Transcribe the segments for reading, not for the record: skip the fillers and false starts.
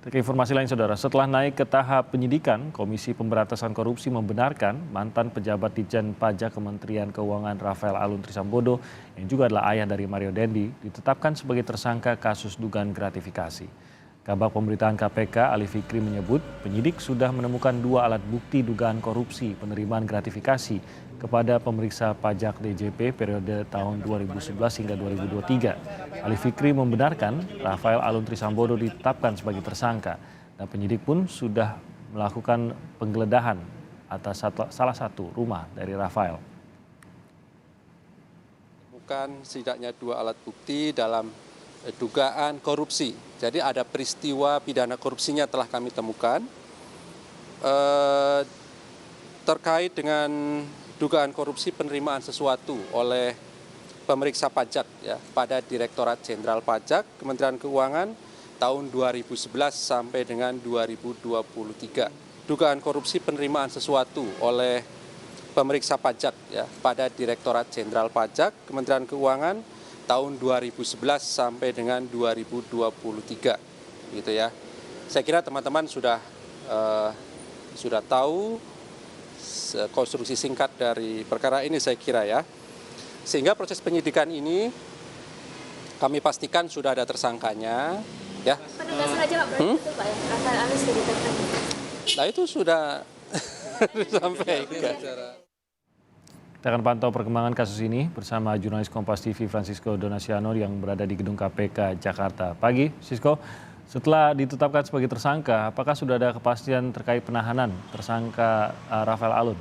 Ke informasi lain, Saudara, setelah naik ke tahap penyidikan, Komisi Pemberantasan Korupsi membenarkan mantan pejabat Ditjen Pajak Kementerian Keuangan Rafael Alun Trisambodo, yang juga adalah ayah dari Mario Dendi, ditetapkan sebagai tersangka kasus dugaan gratifikasi. Kabag Pemberitaan KPK Ali Fikri menyebut penyidik sudah menemukan 2 alat bukti dugaan korupsi penerimaan gratifikasi kepada pemeriksa pajak DJP periode tahun 2011 hingga 2023. Ali Fikri membenarkan Rafael Alun Trisambodo ditetapkan sebagai tersangka dan penyidik pun sudah melakukan penggeledahan atas salah satu rumah dari Rafael. Bukan setidaknya 2 alat bukti dalam dugaan korupsi. Jadi ada peristiwa pidana korupsinya telah kami temukan terkait dengan dugaan korupsi penerimaan sesuatu oleh pemeriksa pajak ya, pada Direktorat Jenderal Pajak Kementerian Keuangan tahun 2011 sampai dengan 2023. Dugaan korupsi penerimaan sesuatu oleh pemeriksa pajak ya, pada Direktorat Jenderal Pajak Kementerian Keuangan tahun 2011 sampai dengan 2023 gitu ya. Saya kira teman-teman sudah tahu konstruksi singkat dari perkara ini, saya kira ya. Sehingga proses penyidikan ini kami pastikan sudah ada tersangkanya ya. Penegasan aja Pak, berarti itu Pak ya, Rafael Alun sudah ditetapkan. Nah itu sudah disampaikan. Kita akan pantau perkembangan kasus ini bersama jurnalis Kompas TV Francisco Donasiano yang berada di Gedung KPK Jakarta. Pagi, Sisko. Setelah ditetapkan sebagai tersangka, apakah sudah ada kepastian terkait penahanan tersangka Rafael Alun?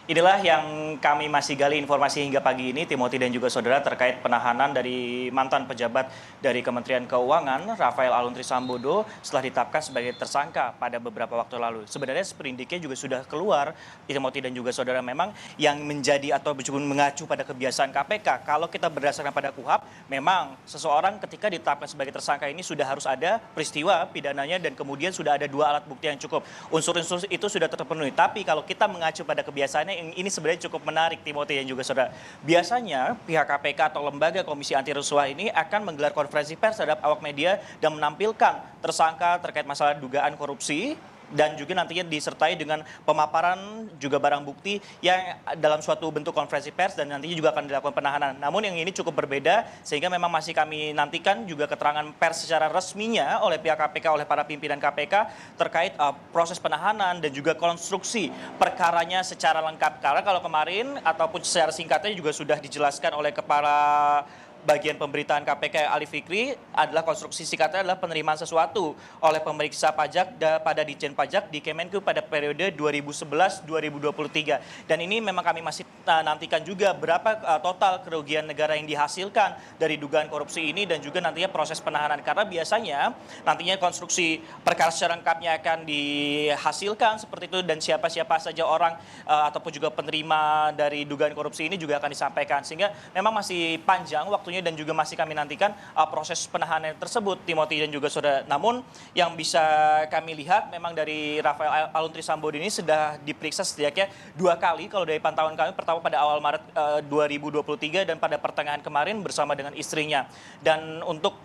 Inilah yang kami masih gali informasi hingga pagi ini, Timothy dan juga saudara, terkait penahanan dari mantan pejabat dari Kementerian Keuangan, Rafael Alun Trisambodo, setelah ditetapkan sebagai tersangka pada beberapa waktu lalu. Sebenarnya sprindiknya juga sudah keluar, Timothy dan juga saudara, memang yang menjadi atau mengacu pada kebiasaan KPK. Kalau kita berdasarkan pada KUHP, memang seseorang ketika ditetapkan sebagai tersangka ini sudah harus ada peristiwa pidananya dan kemudian sudah ada 2 alat bukti yang cukup. Unsur-unsur itu sudah terpenuhi. Tapi kalau kita mengacu pada kebiasaannya, ini sebenarnya cukup menarik, Timothy dan juga saudara. Biasanya pihak KPK atau lembaga Komisi Anti Rasuah ini akan menggelar konferensi pers terhadap awak media dan menampilkan tersangka terkait masalah dugaan korupsi dan juga nantinya disertai dengan pemaparan juga barang bukti yang dalam suatu bentuk konferensi pers dan nantinya juga akan dilakukan penahanan. Namun yang ini cukup berbeda sehingga memang masih kami nantikan juga keterangan pers secara resminya oleh pihak KPK, oleh para pimpinan KPK terkait proses penahanan dan juga konstruksi perkaranya secara lengkap. Karena kalau kemarin ataupun secara singkatnya juga sudah dijelaskan oleh kepala bagian pemberitaan KPK Ali Fikri adalah konstruksi singkatnya adalah penerimaan sesuatu oleh pemeriksa pajak pada Ditjen Pajak di Kemenku pada periode 2011-2023. Dan ini memang kami masih nantikan juga berapa total kerugian negara yang dihasilkan dari dugaan korupsi ini dan juga nantinya proses penahanan. Karena biasanya nantinya konstruksi perkara secara lengkapnya akan dihasilkan seperti itu dan siapa-siapa saja orang ataupun juga penerima dari dugaan korupsi ini juga akan disampaikan. Sehingga memang masih panjang waktunya dan juga masih kami nantikan proses penahanan tersebut, Timothy dan juga saudara. Namun yang bisa kami lihat memang dari Rafael Alun Trisambodo ini sudah diperiksa setidaknya 2 kali kalau dari pantauan kami. Pertama pada awal Maret 2023 dan pada pertengahan kemarin bersama dengan istrinya. Dan untuk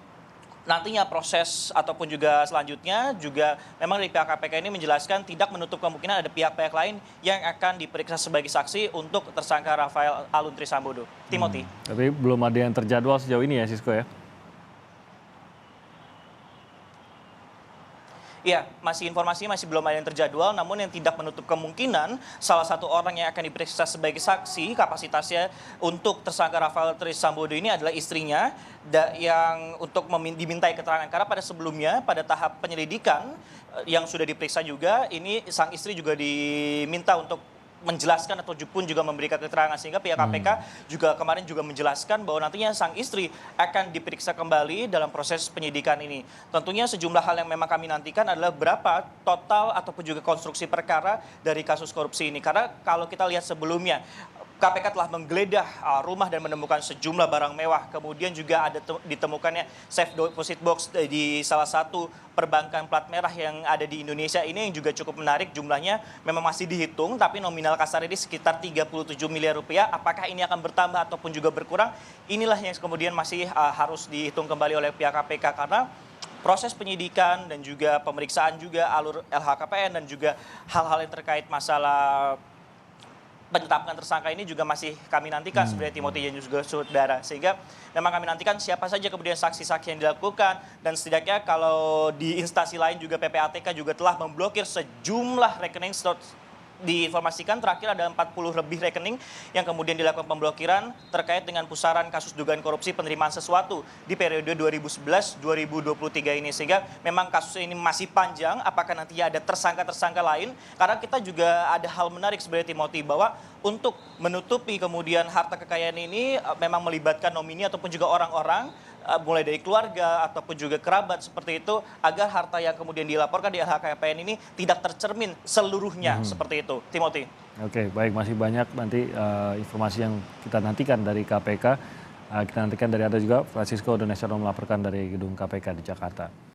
nantinya proses ataupun juga selanjutnya juga memang dari pihak KPK ini menjelaskan tidak menutup kemungkinan ada pihak-pihak lain yang akan diperiksa sebagai saksi untuk tersangka Rafael Alun Trisambodo. Timothy. Tapi belum ada yang terjadwal sejauh ini ya, Sisko ya? Iya, informasinya masih belum ada yang terjadwal, namun yang tidak menutup kemungkinan salah satu orang yang akan diperiksa sebagai saksi kapasitasnya untuk tersangka Rafael Trisambodo ini adalah istrinya yang untuk dimintai keterangan. Karena pada sebelumnya pada tahap penyelidikan yang sudah diperiksa juga, ini sang istri juga diminta untuk menjelaskan ataupun juga memberikan keterangan sehingga pihak KPK juga kemarin juga menjelaskan bahwa nantinya sang istri akan diperiksa kembali dalam proses penyidikan ini. Tentunya sejumlah hal yang memang kami nantikan adalah berapa total ataupun juga konstruksi perkara dari kasus korupsi ini. Karena kalau kita lihat sebelumnya KPK telah menggeledah rumah dan menemukan sejumlah barang mewah. Kemudian juga ada ditemukannya safe deposit box di salah satu perbankan plat merah yang ada di Indonesia ini, yang juga cukup menarik. Jumlahnya memang masih dihitung, tapi nominal kasar ini sekitar 37 miliar rupiah. Apakah ini akan bertambah ataupun juga berkurang? Inilah yang kemudian masih harus dihitung kembali oleh pihak KPK, karena proses penyidikan dan juga pemeriksaan juga alur LHKPN dan juga hal-hal yang terkait masalah penetapan tersangka ini juga masih kami nantikan sebenarnya, Timothy dan juga saudara. Sehingga memang kami nantikan siapa saja kemudian saksi-saksi yang dilakukan, dan setidaknya kalau di instansi lain juga PPATK juga telah memblokir sejumlah rekening. Diinformasikan terakhir ada 40 lebih rekening yang kemudian dilakukan pemblokiran terkait dengan pusaran kasus dugaan korupsi penerimaan sesuatu di periode 2011-2023 ini. Sehingga memang kasus ini masih panjang, apakah nantinya ada tersangka-tersangka lain. Karena kita juga ada hal menarik sebenarnya, Timothy, bahwa untuk menutupi kemudian harta kekayaan ini memang melibatkan nomini ataupun juga orang-orang mulai dari keluarga ataupun juga kerabat seperti itu, agar harta yang kemudian dilaporkan di LHKPN ini tidak tercermin seluruhnya seperti itu, Timothy. Oke, baik, masih banyak nanti informasi yang kita nantikan dari KPK. Kita nantikan dari Anda juga, Francisco Donesiono melaporkan dari gedung KPK di Jakarta.